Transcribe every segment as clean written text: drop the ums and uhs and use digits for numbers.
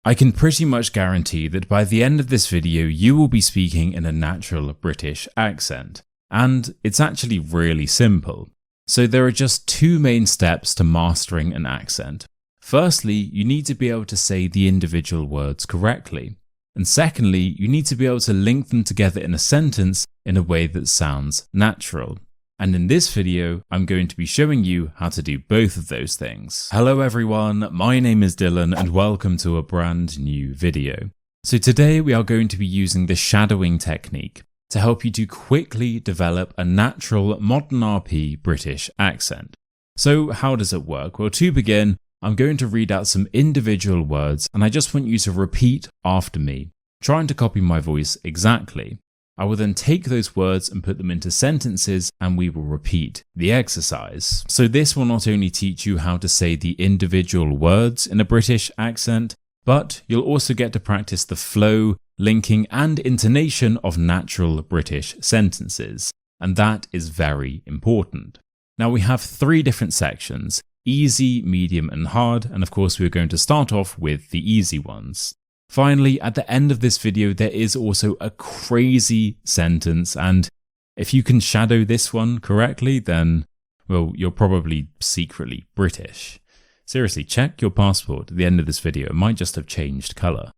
I can pretty much guarantee that by the end of this video you will be speaking in a natural British accent, and it's actually really simple. So there are just two main steps to mastering an accent. Firstly, you need to be able to say the individual words correctly, and secondly, you need to be able to link them together in a sentence in a way that sounds natural. And in this video, I'm going to be showing you how to do both of those things. Hello everyone, my name is Dylan and welcome to a brand new video. So today we are going to be using the shadowing technique to help you to quickly develop a natural modern RP British accent. So how does it work? Well, to begin, I'm going to read out some individual words and I just want you to repeat after me, trying to copy my voice exactly. I will then take those words and put them into sentences and we will repeat the exercise. So this will not only teach you how to say the individual words in a British accent, but you'll also get to practice the flow, linking and intonation of natural British sentences. And that is very important. Now we have three different sections: easy, medium and hard, and of course we're going to start off with the easy ones. Finally, at the end of this video, there is also a crazy sentence, and if you can shadow this one correctly, then, well, you're probably secretly British. Seriously, check your passport at the end of this video. It might just have changed colour.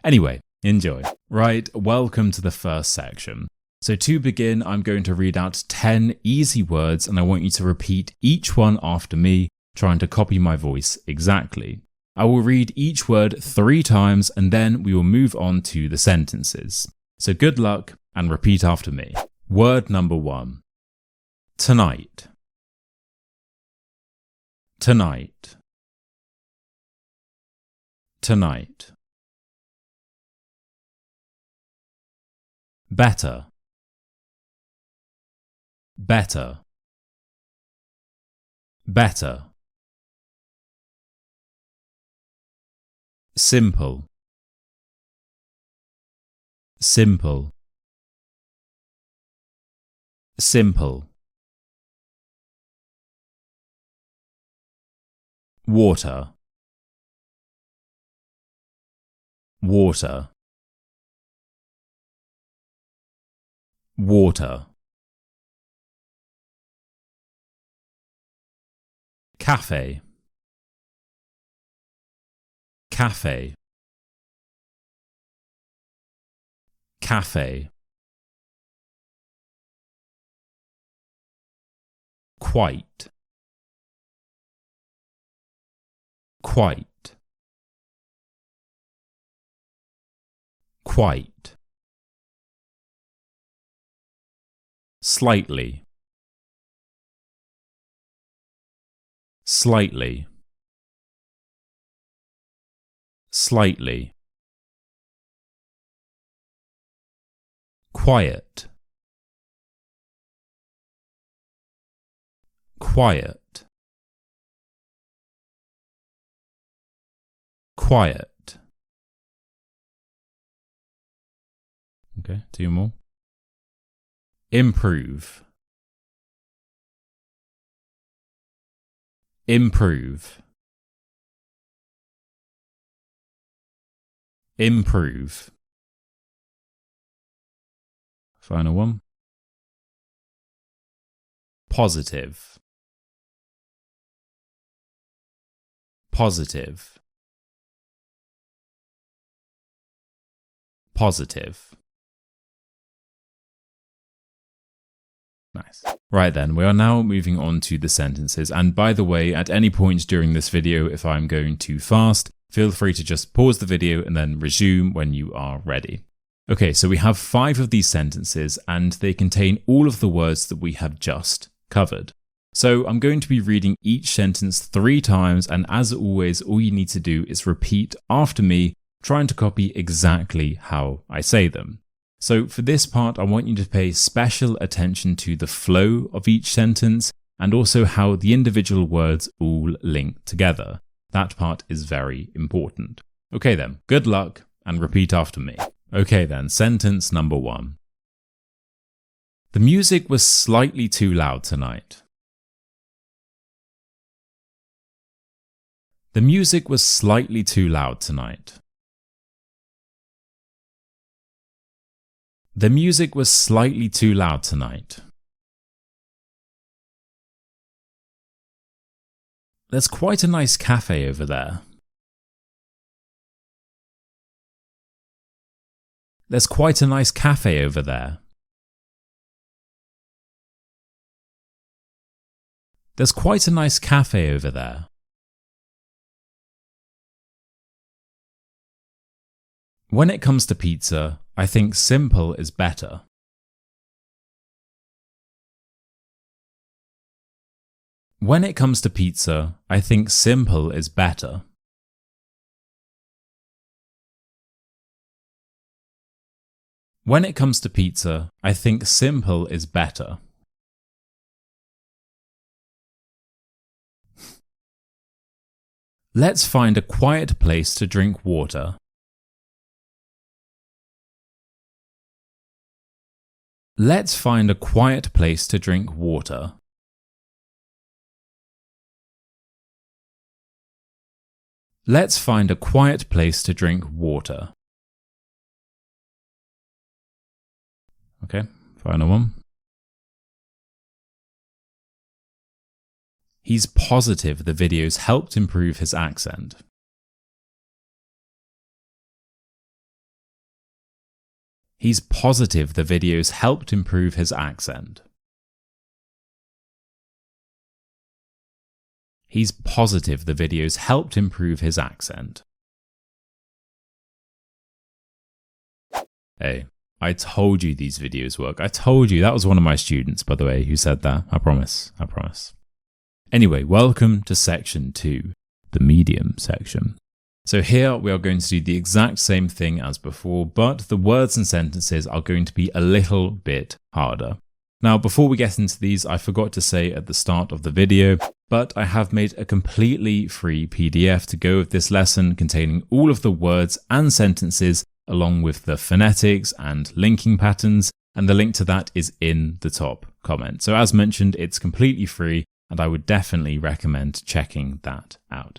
Anyway, enjoy. Right, welcome to the first section. So to begin, I'm going to read out 10 easy words, and I want you to repeat each one after me, trying to copy my voice exactly. I will read each word 3 times and then we will move on to the sentences. So good luck and repeat after me. Word number 1. Tonight. Tonight. Tonight. Better. Better. Better. Simple. Simple. Simple. Water. Water. Water. Cafe. Cafe. Cafe. Quite. Quite. Quite. Slightly. Slightly. Slightly. Quiet. Quiet. Quiet. Okay, 2 more. Improve. Improve. Improve. Final one. Positive. Positive. Positive. Nice. Right then, we are now moving on to the sentences, and by the way, at any point during this video, if I'm going too fast, feel free to just pause the video and then resume when you are ready. Okay, so we have 5 of these sentences and they contain all of the words that we have just covered. So I'm going to be reading each sentence 3 times, and as always, all you need to do is repeat after me, trying to copy exactly how I say them. So for this part, I want you to pay special attention to the flow of each sentence and also how the individual words all link together. That part is very important. Okay then, good luck and repeat after me. Okay then, sentence number 1. The music was slightly too loud tonight. The music was slightly too loud tonight. The music was slightly too loud tonight. There's quite a nice cafe over there. There's quite a nice cafe over there. There's quite a nice cafe over there. When it comes to pizza, I think simple is better. When it comes to pizza, I think simple is better. When it comes to pizza, I think simple is better. Let's find a quiet place to drink water. Let's find a quiet place to drink water. Let's find a quiet place to drink water. Okay, final one. He's positive the videos helped improve his accent. He's positive the videos helped improve his accent. He's positive the videos helped improve his accent. Hey, I told you these videos work. I told you. That was one of my students, by the way, who said that. I promise. I promise. Anyway, welcome to section 2, the medium section. So here we are going to do the exact same thing as before, but the words and sentences are going to be a little bit harder. Now, before we get into these, I forgot to say at the start of the video, but I have made a completely free PDF to go with this lesson containing all of the words and sentences along with the phonetics and linking patterns, and the link to that is in the top comment. So as mentioned, it's completely free and I would definitely recommend checking that out.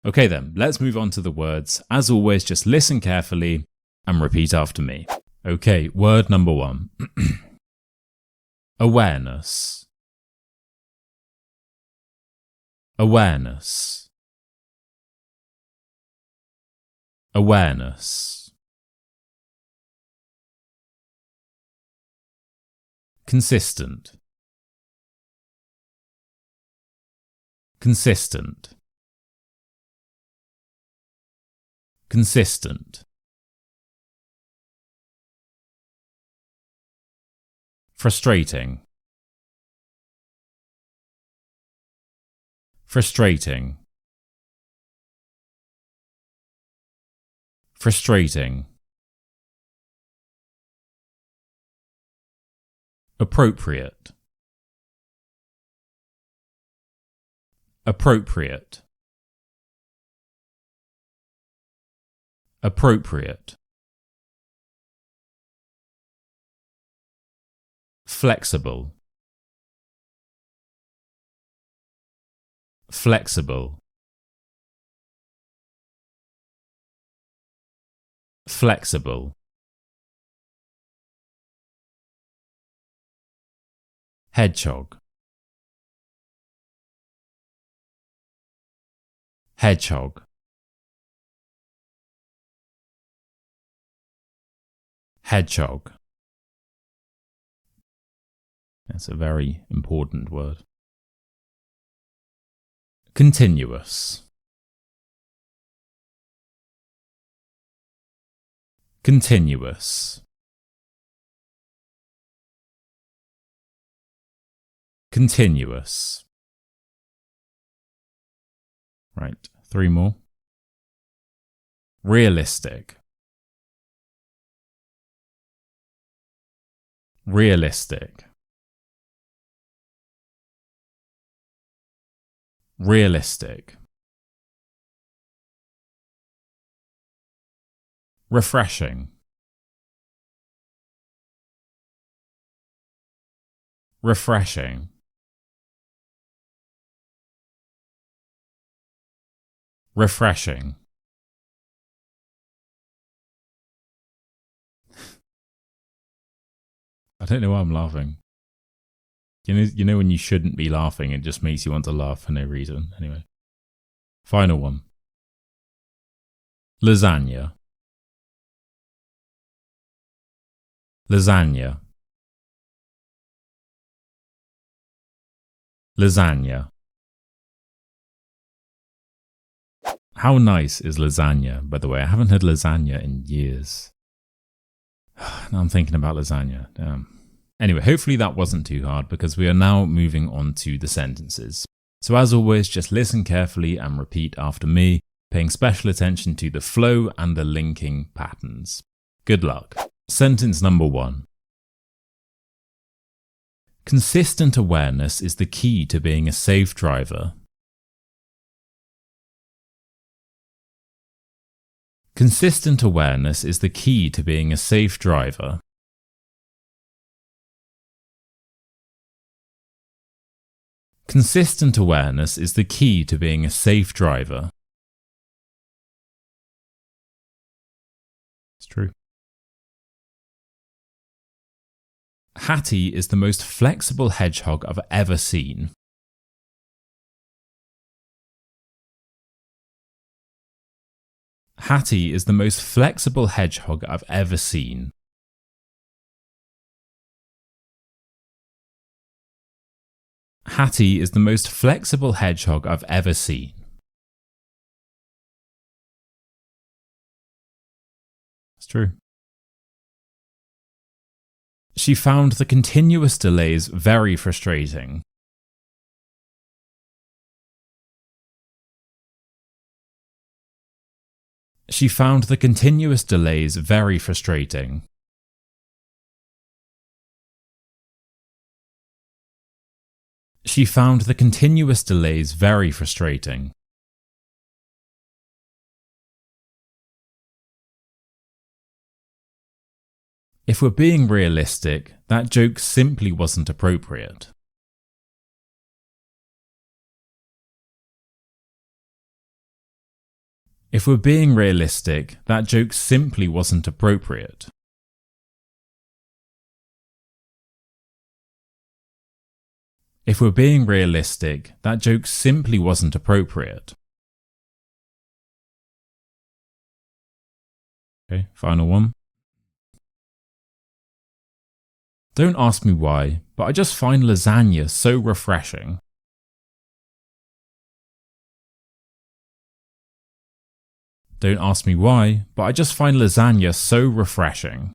Okay then, let's move on to the words. As always, just listen carefully and repeat after me. Okay, word number 1. Awareness. Awareness. Awareness. Consistent. Consistent. Consistent. Frustrating. Frustrating. Frustrating. Appropriate. Appropriate. Appropriate. Flexible. Flexible. Flexible. Hedgehog. Hedgehog. Hedgehog. That's a very important word. Continuous. Continuous. Continuous. Right, 3 more. Realistic. Realistic. Realistic. Refreshing. Refreshing. refreshing. I don't know why I'm laughing. You know when you shouldn't be laughing, it just makes you want to laugh for no reason. Anyway. Final one. Lasagna. Lasagna. Lasagna. How nice is lasagna, by the way? I haven't had lasagna in years. Now I'm thinking about lasagna. Damn. Anyway, hopefully that wasn't too hard because we are now moving on to the sentences. So as always, just listen carefully and repeat after me, paying special attention to the flow and the linking patterns. Good luck. Sentence number 1. Consistent awareness is the key to being a safe driver. Consistent awareness is the key to being a safe driver. Consistent awareness is the key to being a safe driver. It's true. Hattie is the most flexible hedgehog I've ever seen. Hattie is the most flexible hedgehog I've ever seen. Hattie is the most flexible hedgehog I've ever seen. It's true. She found the continuous delays very frustrating. She found the continuous delays very frustrating. She found the continuous delays very frustrating. If we're being realistic, that joke simply wasn't appropriate. If we're being realistic, that joke simply wasn't appropriate. If we're being realistic, that joke simply wasn't appropriate. Okay, final one. Don't ask me why, but I just find lasagna so refreshing. Don't ask me why, but I just find lasagna so refreshing.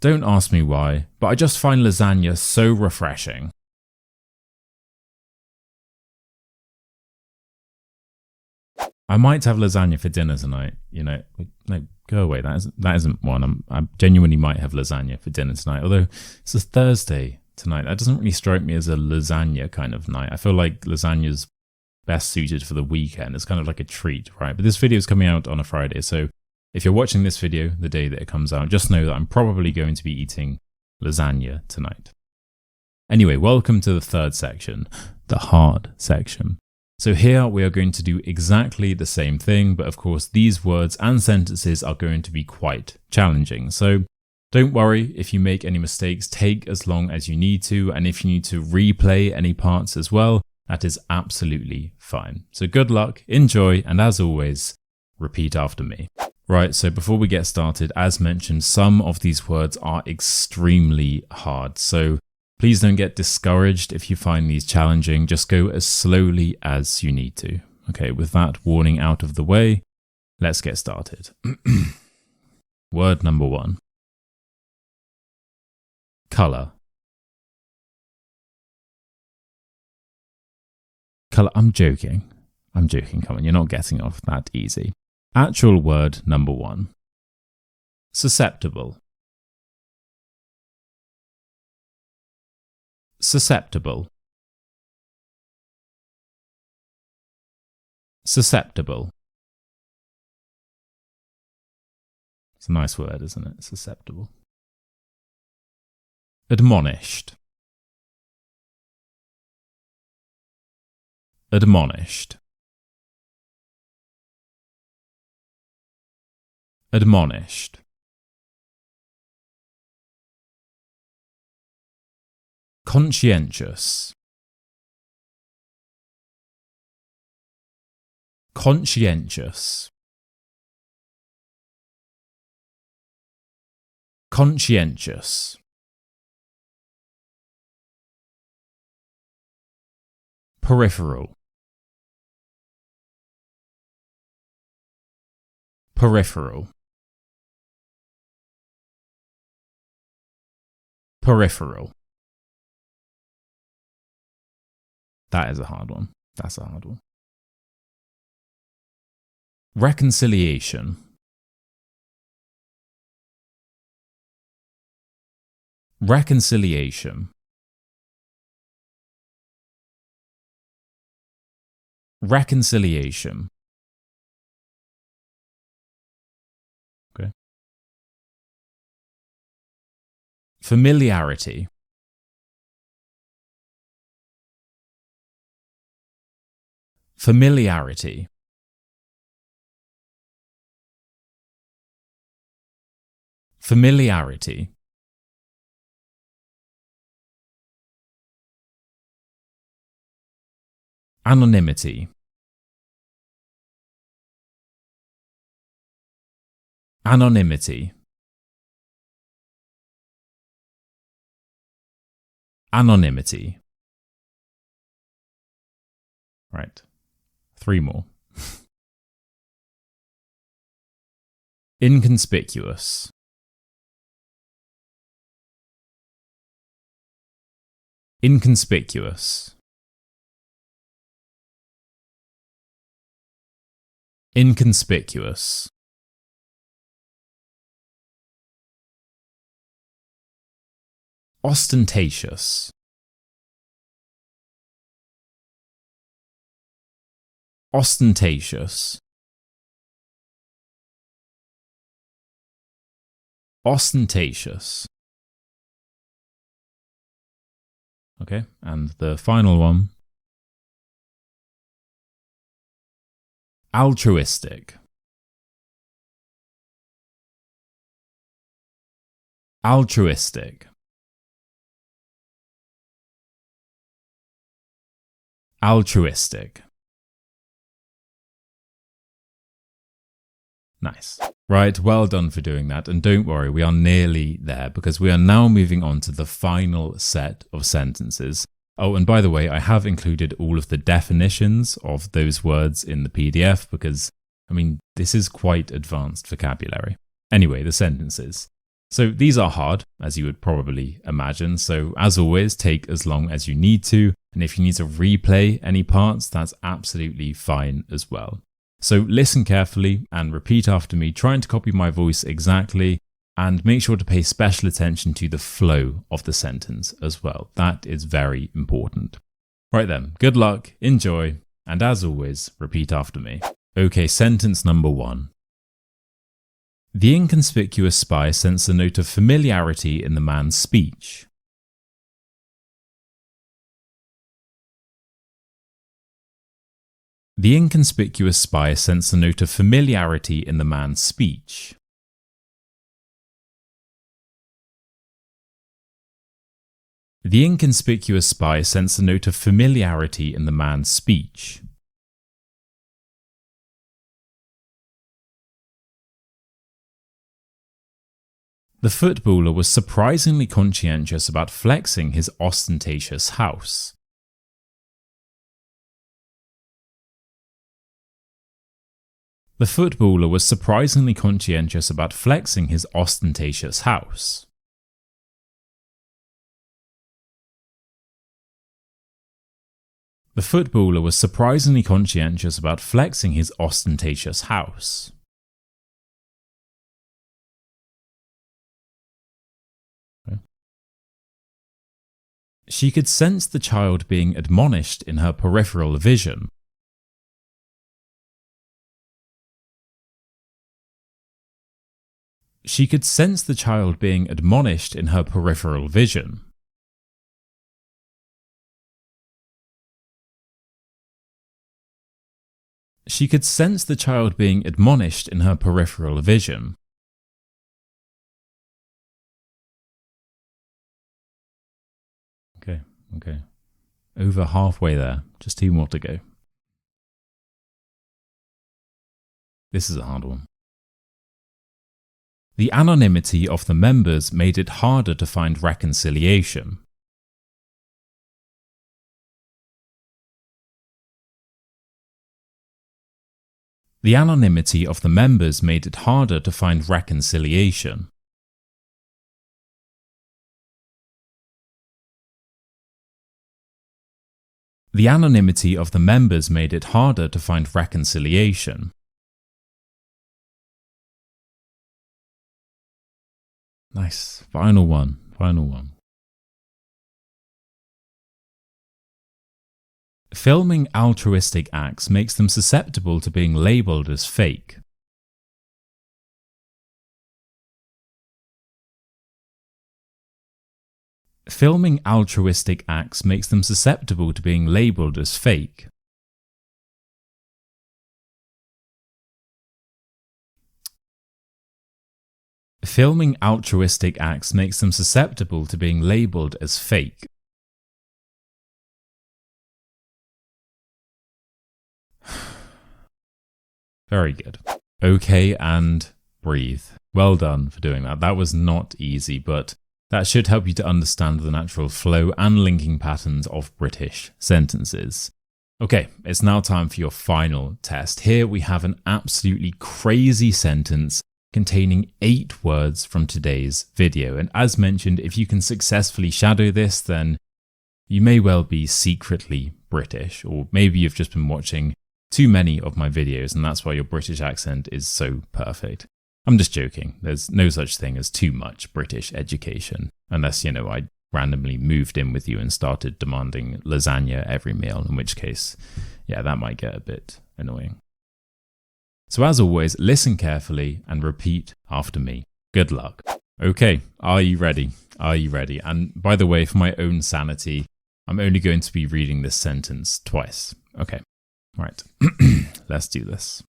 Don't ask me why, but I just find lasagna so refreshing. I might have lasagna for dinner tonight. You know, no, go away. That isn't one. I genuinely might have lasagna for dinner tonight. Although it's a Thursday tonight. That doesn't really strike me as a lasagna kind of night. I feel like lasagna's best suited for the weekend. It's kind of like a treat, right? But this video is coming out on a Friday, so if you're watching this video the day that it comes out, just know that I'm probably going to be eating lasagna tonight. Anyway, welcome to the third section, the hard section. So here we are going to do exactly the same thing, but of course these words and sentences are going to be quite challenging. So don't worry if you make any mistakes, take as long as you need to, and if you need to replay any parts as well, that is absolutely fine. So good luck, enjoy, and as always, repeat after me. Right, so before we get started, as mentioned, some of these words are extremely hard. So please don't get discouraged if you find these challenging. Just go as slowly as you need to. Okay, with that warning out of the way, let's get started. Word number 1. Color. Color. I'm joking. Come on, you're not getting off that easy. Actual word number 1. Susceptible. Susceptible. Susceptible. It's a nice word, isn't it? Susceptible. Admonished. admonished, admonished, conscientious, conscientious, conscientious, peripheral, peripheral, peripheral. That is a hard one. That's a hard one. Reconciliation, reconciliation, reconciliation. Okay. Familiarity, familiarity, familiarity, anonymity, anonymity, anonymity. Right. 3 more. Inconspicuous, inconspicuous, inconspicuous, ostentatious, ostentatious, ostentatious. Okay, and the final one. Altruistic, altruistic, altruistic. Nice. Right, well done for doing that, and don't worry, we are nearly there because we are now moving on to the final set of sentences. Oh, and by the way, I have included all of the definitions of those words in the PDF because, I mean, this is quite advanced vocabulary. Anyway, the sentences. So these are hard, as you would probably imagine, so as always, take as long as you need to, and if you need to replay any parts, that's absolutely fine as well. So listen carefully and repeat after me, trying to copy my voice exactly, and make sure to pay special attention to the flow of the sentence as well. That is very important. Right then, good luck, enjoy, and as always, repeat after me. Okay, sentence number 1. The inconspicuous spy sensed a note of familiarity in the man's speech. The inconspicuous spy sensed a note of familiarity in the man's speech. The inconspicuous spy sensed a note of familiarity in the man's speech. The footballer was surprisingly conscientious about flexing his ostentatious house. The footballer was surprisingly conscientious about flexing his ostentatious house. The footballer was surprisingly conscientious about flexing his ostentatious house. Okay. She could sense the child being admonished in her peripheral vision. She could sense the child being admonished in her peripheral vision. She could sense the child being admonished in her peripheral vision. Okay. Over halfway there. Just 2 more to go. This is a hard one. The anonymity of the members made it harder to find reconciliation. The anonymity of the members made it harder to find reconciliation. The anonymity of the members made it harder to find reconciliation. Nice. Final one. Filming altruistic acts makes them susceptible to being labelled as fake. Filming altruistic acts makes them susceptible to being labelled as fake. Filming altruistic acts makes them susceptible to being labelled as fake. Very good. Okay, and breathe. Well done for doing that. That was not easy, but that should help you to understand the natural flow and linking patterns of British sentences. Okay, it's now time for your final test. Here we have an absolutely crazy sentence containing 8 words from today's video. And as mentioned, if you can successfully shadow this, then you may well be secretly British, or maybe you've just been watching too many of my videos and that's why your British accent is so perfect. I'm just joking. There's no such thing as too much British education, unless, I randomly moved in with you and started demanding lasagna every meal, in which case, yeah, that might get a bit annoying. So as always, listen carefully and repeat after me. Good luck. Okay, are you ready? And by the way, for my own sanity, I'm only going to be reading this sentence twice. Okay, right, let's do this.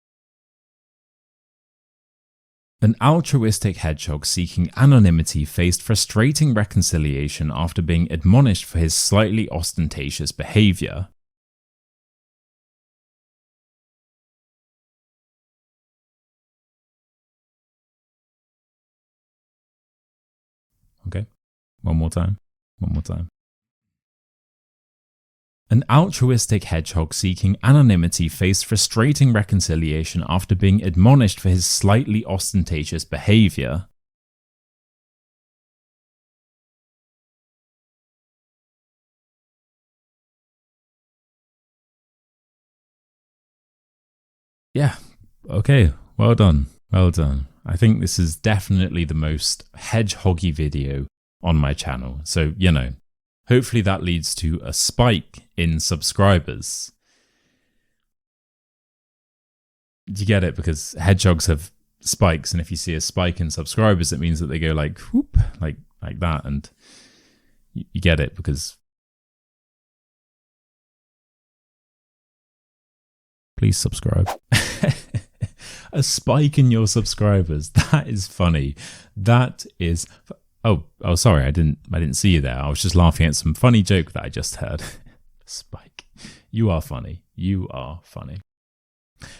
An altruistic hedgehog seeking anonymity faced frustrating reconciliation after being admonished for his slightly ostentatious behavior. Okay, one more time. An altruistic hedgehog seeking anonymity faced frustrating reconciliation after being admonished for his slightly ostentatious behavior. Yeah, okay, well done. I think this is definitely the most hedgehoggy video on my channel, so, hopefully that leads to a spike in subscribers. Do you get it? Because hedgehogs have spikes, and if you see a spike in subscribers, it means that they go like whoop, like that, and you get it because please subscribe. A spike in your subscribers. That is funny. That is Oh, sorry, I didn't see you there. I was just laughing at some funny joke that I just heard. Spike. You are funny.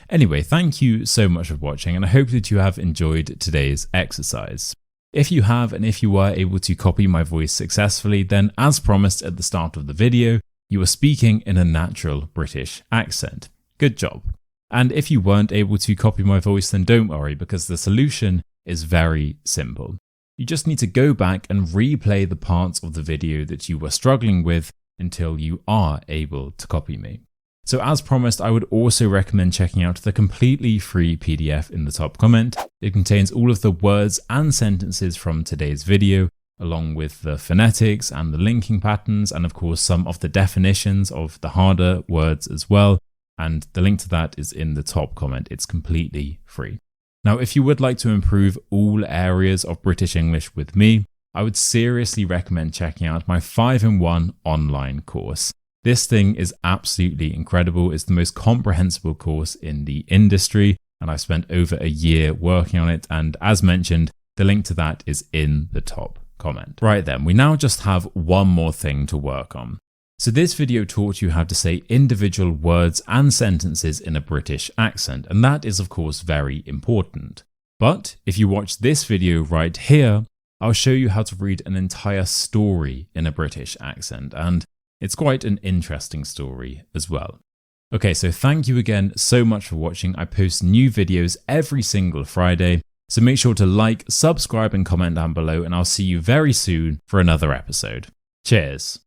Anyway, thank you so much for watching, and I hope that you have enjoyed today's exercise. If you have, and if you were able to copy my voice successfully, then as promised at the start of the video, you are speaking in a natural British accent. Good job. And if you weren't able to copy my voice, then don't worry, because the solution is very simple. You just need to go back and replay the parts of the video that you were struggling with until you are able to copy me. So as promised, I would also recommend checking out the completely free PDF in the top comment. It contains all of the words and sentences from today's video, along with the phonetics and the linking patterns, and of course some of the definitions of the harder words as well. And the link to that is in the top comment. It's completely free. Now, if you would like to improve all areas of British English with me, I would seriously recommend checking out my 5-in-1 online course. This thing is absolutely incredible. It's the most comprehensible course in the industry, and I've spent over a year working on it. And as mentioned, the link to that is in the top comment. Right then, we now just have one more thing to work on. So this video taught you how to say individual words and sentences in a British accent, and that is of course very important. But if you watch this video right here, I'll show you how to read an entire story in a British accent, and it's quite an interesting story as well. Okay, so thank you again so much for watching. I post new videos every single Friday, so make sure to like, subscribe and comment down below, and I'll see you very soon for another episode. Cheers.